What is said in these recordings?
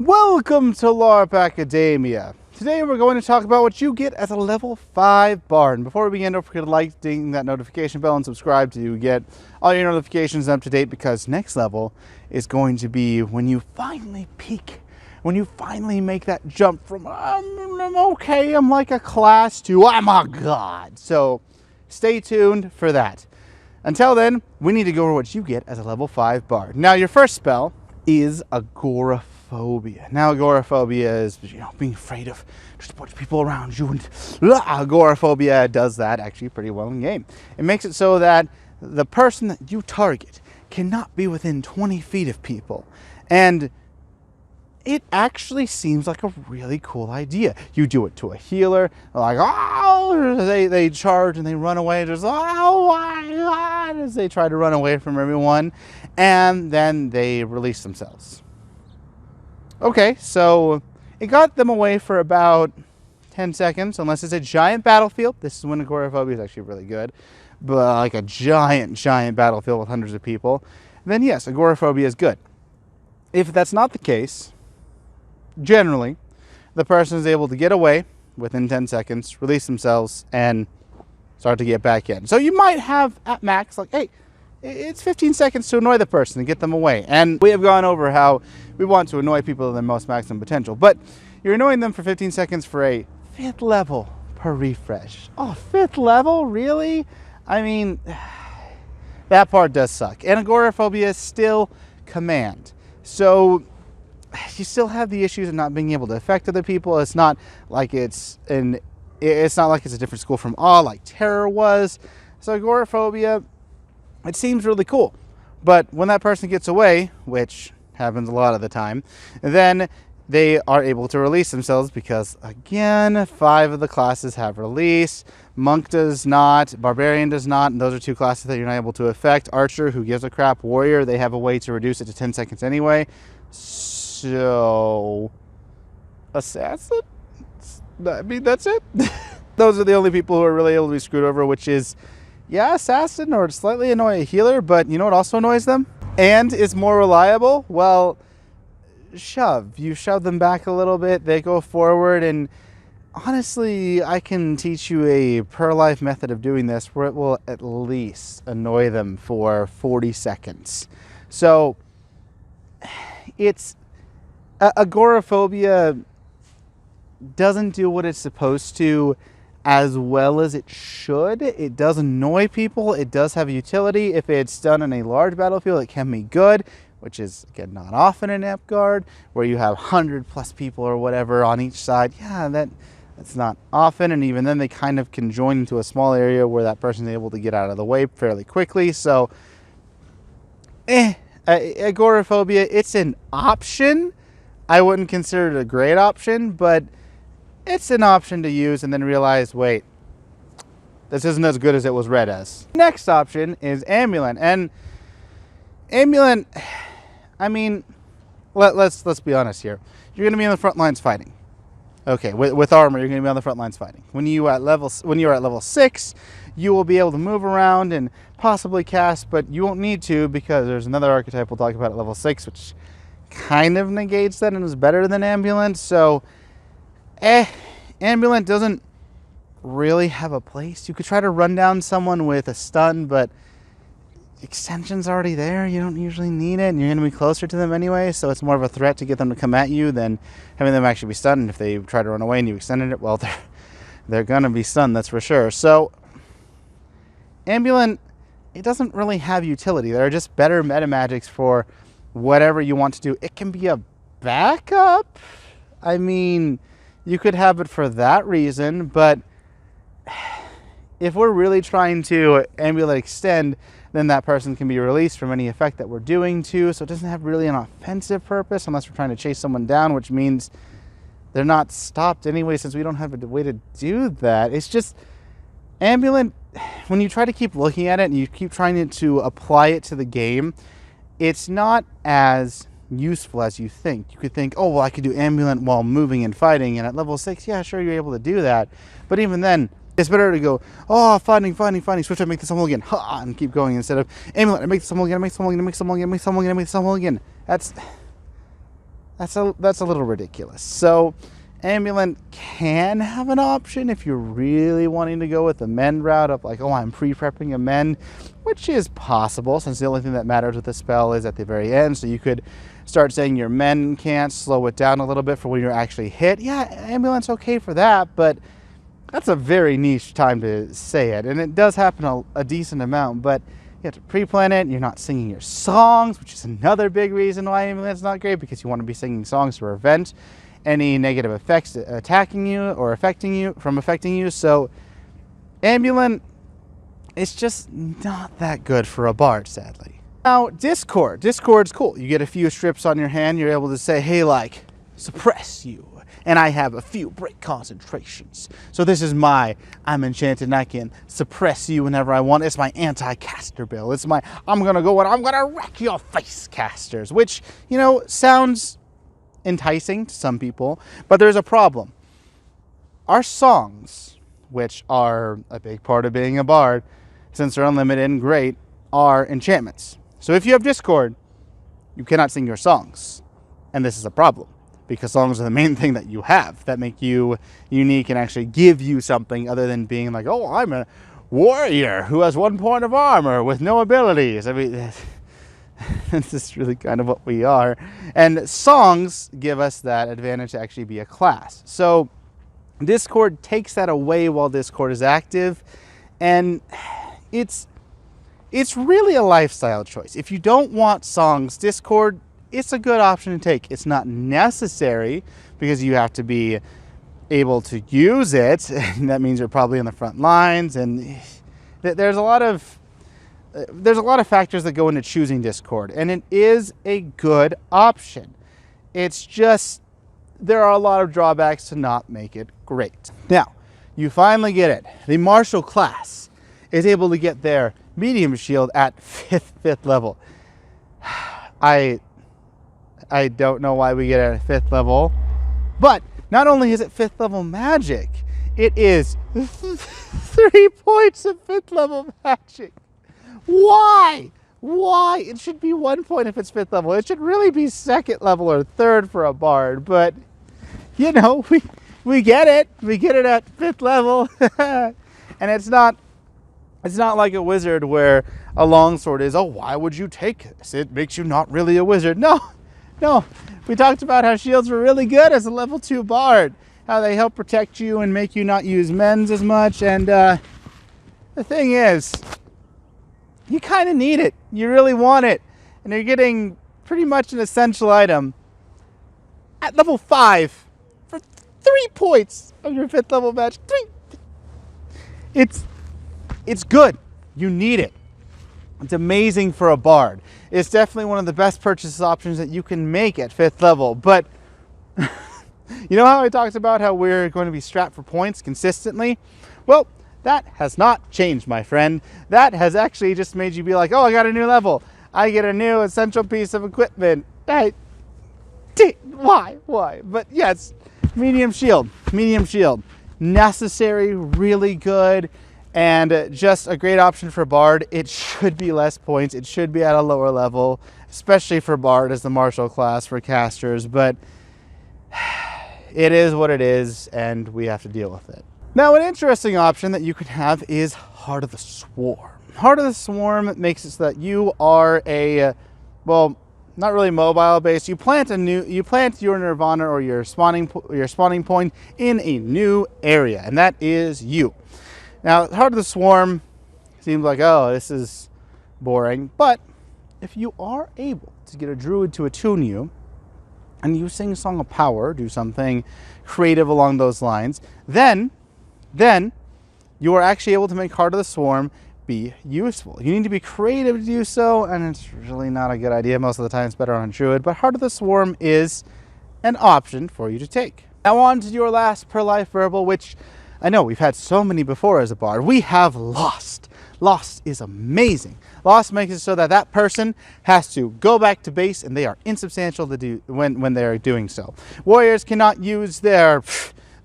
Welcome to Larp Academia. Today we're going to talk about what you get as a level 5 bard. And before we begin, don't forget to like, ding that notification bell, and subscribe to get all your notifications up to date, because next level is going to be when you finally peak, when you finally make that jump from I'm okay, I'm like a class, to I'm a god. So stay tuned for that. Until then, we need to go over what you get as a level 5 bard. Now, your first spell is Agoraphobia. Now, agoraphobia is, being afraid of just a bunch of people around you, and agoraphobia does that actually pretty well in game. It makes it so that the person that you target cannot be within 20 feet of people, and it actually seems like a really cool idea. You do it to a healer, like, oh, they charge and they run away, just, oh my god, as they try to run away from everyone, and then they release themselves. Okay, so it got them away for about 10 seconds, unless it's a giant battlefield. This is when agoraphobia is actually really good, but like a giant battlefield with hundreds of people, then yes, agoraphobia is good. If that's not the case, generally, the person is able to get away within 10 seconds, release themselves, and start to get back in. So you might have at max, like, hey, it's 15 seconds to annoy the person and get them away. And we have gone over how we want to annoy people to their most maximum potential. But you're annoying them for 15 seconds for a 5th level per refresh. Oh, 5th level? Really? I mean, that part does suck. And agoraphobia is still command. So you still have the issues of not being able to affect other people. It's not like it's a different school from awe like terror was. So agoraphobia, it seems really cool. But when that person gets away, which happens a lot of the time, then they are able to release themselves because, again, 5 of the classes have release. Monk does not, Barbarian does not, and those are 2 classes that you're not able to affect. Archer, who gives a crap. Warrior, they have a way to reduce it to 10 seconds anyway. So, Assassin? I mean, that's it. Those are the only people who are really able to be screwed over, which is, yeah, Assassin, or slightly annoy a healer, but you know what also annoys them? And is more reliable? Well, shove. You shove them back a little bit, they go forward, and honestly, I can teach you a per-life method of doing this where it will at least annoy them for 40 seconds. So, it's agoraphobia doesn't do what it's supposed to as well as it should. It does annoy people. It does have utility. If it's done in a large battlefield, it can be good, which is, again, not often in Amtgard, where you have 100+ people or whatever on each side. Yeah, that's not often, and even then they kind of can join into a small area where that person is able to get out of the way fairly quickly. So, agoraphobia, it's an option. I wouldn't consider it a great option, but it's an option to use and then realize, wait, this isn't as good as it was read as. Next option is Ambulant. And Ambulant, I mean, let's be honest here. You're going to be on the front lines fighting. Okay, with armor, you're going to be on the front lines fighting. When you're at level 6, you will be able to move around and possibly cast, but you won't need to, because there's another archetype we'll talk about at level 6, which kind of negates that and is better than Ambulant. So, Ambulant doesn't really have a place. You could try to run down someone with a stun, but extension's already there. You don't usually need it, and you're going to be closer to them anyway, so it's more of a threat to get them to come at you than having them actually be stunned. And if they try to run away and you extended it, well, they're going to be stunned, that's for sure. So, Ambulant, it doesn't really have utility. There are just better meta magics for whatever you want to do. It can be a backup. I mean, you could have it for that reason, but if we're really trying to Ambulant extend, then that person can be released from any effect that we're doing to, so it doesn't have really an offensive purpose unless we're trying to chase someone down, which means they're not stopped anyway, since we don't have a way to do that. It's just, Ambulant, when you try to keep looking at it and you keep trying to apply it to the game, it's not as useful as you think. You could think, oh, well, I could do Ambulant while moving and fighting, and at level 6, yeah, sure, you're able to do that. But even then, it's better to go, oh, fighting, switch, I make this mulligan, ha, and keep going, instead of Ambulant, I make this mulligan, I make this mulligan, I make this mulligan, I make this mulligan, I make this mulligan. that's a little ridiculous. So Ambulant can have an option if you're really wanting to go with the mend route of like, oh, I'm pre-prepping a mend, which is possible since the only thing that matters with the spell is at the very end. So you could start saying your mend can't, slow it down a little bit for when you're actually hit. Yeah, Ambulant's okay for that, but that's a very niche time to say it. And it does happen a decent amount, but you have to pre-plan it. You're not singing your songs, which is another big reason why Ambulant's not great, because you want to be singing songs to prevent any negative effects attacking you or affecting you. So Ambulant is just not that good for a bard, sadly. Now, Discord's cool. You get a few strips on your hand. You're able to say, hey, like, suppress you. And I have a few break concentrations. So this is I'm enchanted and I can suppress you whenever I want. It's my anti-caster bill. It's my, I'm going to go and I'm going to wreck your face casters. Which, sounds enticing to some people. But there's a problem. Our songs, which are a big part of being a bard, since they're unlimited and great, are enchantments. So if you have Discord, you cannot sing your songs. And this is a problem, because songs are the main thing that you have that make you unique and actually give you something other than being like, oh, I'm a warrior who has 1 point of armor with no abilities. I mean, this is really kind of what we are. And songs give us that advantage to actually be a class. So Discord takes that away while Discord is active. And it's really a lifestyle choice. If you don't want songs, Discord, it's a good option to take. It's not necessary because you have to be able to use it. And that means you're probably on the front lines, and there's a lot of factors that go into choosing Discord, and it is a good option. It's just there are a lot of drawbacks to not make it great. Now, you finally get it. The martial class is able to get their medium shield at fifth level. I don't know why we get it at 5th level, but not only is it 5th level magic, it is 3 points of 5th level magic. Why? It should be 1 point if it's 5th level. It should really be 2nd level or 3rd for a bard, but we get it. We get it at 5th level. And it's not like a wizard where a longsword is, oh, why would you take this? It makes you not really a wizard. No, we talked about how shields were really good as a level 2 bard, how they help protect you and make you not use mends as much. And the thing is, you kind of need it. You really want it. And you're getting pretty much an essential item at level 5 for 3 points of your 5th level match. 3. It's good. You need it. It's amazing for a bard. It's definitely one of the best purchase options that you can make at 5th level. But you know how I talked about how we're going to be strapped for points consistently? Well, that has not changed, my friend. That has actually just made you be like, oh, I got a new level. I get a new essential piece of equipment. Why? But yes, medium shield. Necessary, really good. And just a great option for bard. It should be less points. It should be at a lower level, especially for bard as the martial class for casters. But it is what it is, and we have to deal with it. Now, an interesting option that you can have is Heart of the Swarm. Heart of the Swarm makes it so that you are not really mobile based. You plant your nirvana or your spawning point in a new area, and that is you. Now, Heart of the Swarm seems like, oh, this is boring. But if you are able to get a druid to attune you, and you sing Song of Power, do something creative along those lines, then you are actually able to make Heart of the Swarm be useful. You need to be creative to do so, and it's really not a good idea. Most of the time it's better on a druid, but Heart of the Swarm is an option for you to take. Now on to your last per life verbal, which I know we've had so many before as a bard. We have Lost. Lost is amazing. Lost makes it so that person has to go back to base, and they are insubstantial to do when they are doing so. Warriors cannot use their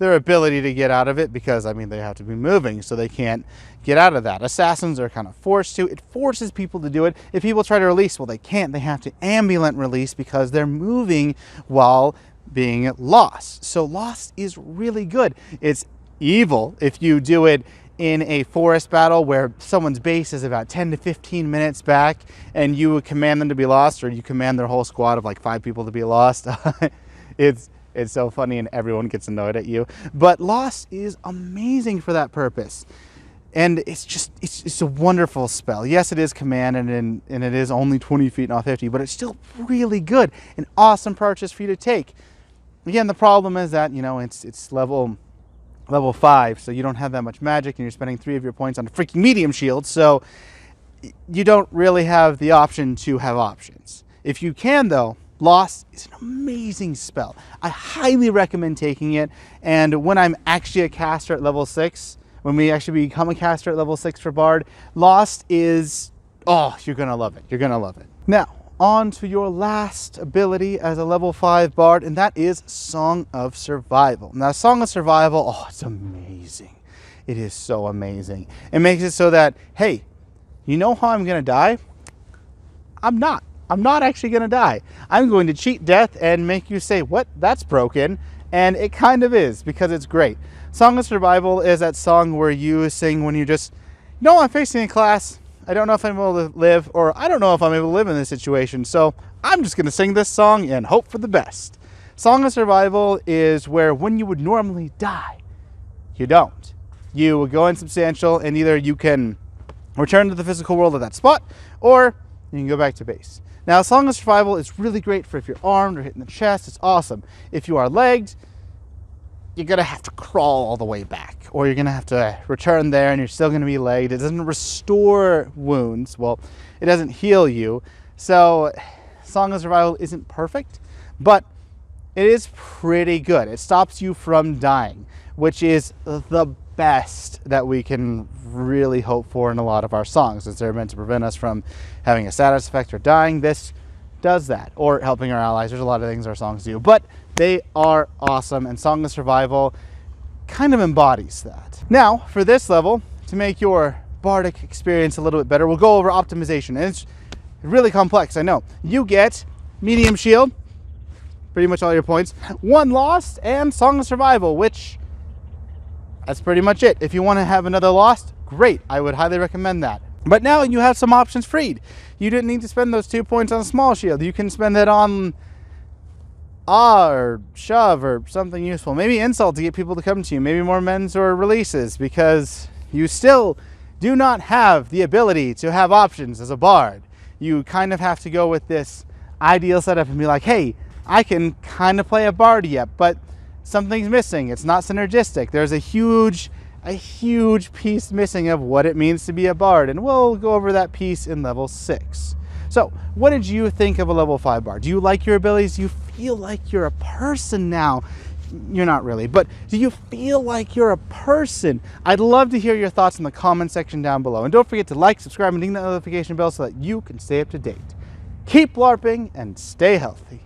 their ability to get out of it because, I mean, they have to be moving, so they can't get out of that. Assassins are kind of forced to. It forces people to do it. If people try to release, well, they can't. They have to ambulant release because they're moving while being lost. So lost is really good. It's evil if you do it in a forest battle where someone's base is about 10 to 15 minutes back and you command them to be lost, or you command their whole squad of like 5 people to be lost. It's so funny and everyone gets annoyed at you. But lost is amazing for that purpose. And it's a wonderful spell. Yes, it is command and it is only 20 feet, not 50, but it's still really good. An awesome purchase for you to take. Again, the problem is that, you know, it's level 5, so you don't have that much magic and you're spending 3 of your points on a freaking medium shield, so you don't really have the option to have options. If you can, though, Lost is an amazing spell. I highly recommend taking it, and when I'm actually a caster at level 6, when we actually become a caster at level 6 for Bard, Lost is, oh, you're going to love it. You're going to love it. Now, on to your last ability as a level 5 Bard, and that is Song of Survival. Now, Song of Survival, oh, it's amazing. It is so amazing. It makes it so that, hey, you know how I'm going to die? I'm not. I'm not actually going to die. I'm going to cheat death and make you say, what? That's broken. And it kind of is, because it's great. Song of Survival is that song where you sing when you just, no, I'm facing a class. I don't know if I'm able to live, or I don't know if I'm able to live in this situation, so I'm just going to sing this song and hope for the best. Song of Survival is where when you would normally die, you don't. You would go insubstantial, and either you can return to the physical world at that spot, or you can go back to base. Now, Song of Survival is really great for if you're armed or hit in the chest. It's awesome. If you are legged, you're going to have to crawl all the way back, or you're going to have to return there and you're still going to be legged. It doesn't restore wounds. Well, it doesn't heal you. So Song of Survival isn't perfect, but it is pretty good. It stops you from dying, which is the best that we can really hope for in a lot of our songs, as they're meant to prevent us from having a status effect or dying. This does that, or helping our allies. There's a lot of things our songs do, but they are awesome, and Song of Survival kind of embodies that. Now, for this level, to make your bardic experience a little bit better, we'll go over optimization. And it's really complex, I know. You get medium shield, pretty much all your points, 1 lost, and Song of Survival, which, that's pretty much it. If you want to have another lost, great. I would highly recommend that. But now you have some options freed. You didn't need to spend those 2 points on a small shield. You can spend that on or shove or something useful. Maybe insult to get people to come to you. Maybe more mends or releases, because you still do not have the ability to have options as a bard. You kind of have to go with this ideal setup and be like, hey, I can kind of play a bard yet, but something's missing. It's not synergistic. There's a huge piece missing of what it means to be a bard, and we'll go over that piece in level 6. So, what did you think of a level 5 bard? Do you like your abilities? Do you feel like you're a person now? You're not really, but do you feel like you're a person? I'd love to hear your thoughts in the comment section down below. And don't forget to like, subscribe, and ding that notification bell so that you can stay up to date. Keep LARPing and stay healthy.